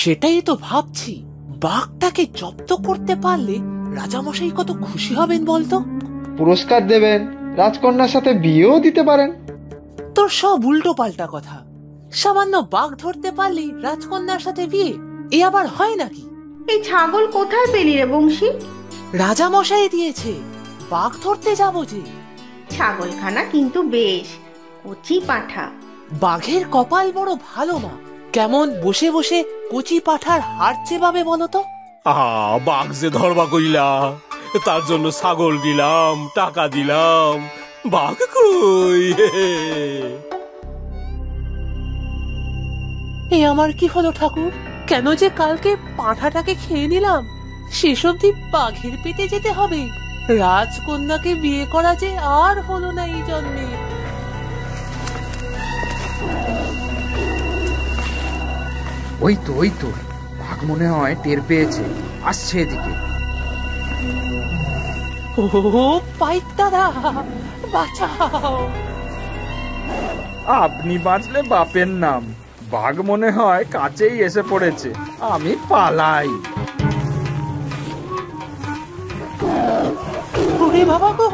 সেটাই তো ভাবছি, বাঘটাকে জব্দ করতে পারলে রাজামশাই কত খুশি হবেন বলতো। পুরস্কার দেবেন, রাজকন্যার সাথে বিয়েও দিতে পারেন। তোর সব উল্টো পাল্টা কথা। সামান্য বাঘ ধরতে পারলেই রাজকন্যার সাথে বিয়ে, এ আবার হয় নাকি? এই ছাগল কোথায় পেলি রে বংশী? রাজামশাই দিয়েছে, বাঘ ধরতে যাব যে। ছাগলখানা কিন্তু বেশ কচি পাঠা। বাঘের কপাল বড় ভালো মা, কেমন বসে বসে কচি পাঠার হাড় চেবাবে বলতো। বাঘ যে ধরবা কইলা, তার জন্য ছাগল দিলাম, টাকা দিলাম, বাঘ কই? এ আমার কি হলো ঠাকুর, কেন যে কালকে পাঁঠাটাকে খেয়ে নিলাম, শেষ অবধি বাঘের পেটে যেতে হবে। রাজকন্যাকে বিয়ে করা যে আর হলো না এই জন্মে। ওই তো বাঘ মনে হয় টের পেয়েছে, আসছে এদিকে। ও পাইক দাদা, বাঁচাও। আপনি বাঁচলে বাপের নাম, বাঘ মনে হয় কাছেই এসে পড়েছে, আমি পালাই। ওরে বাবা গো,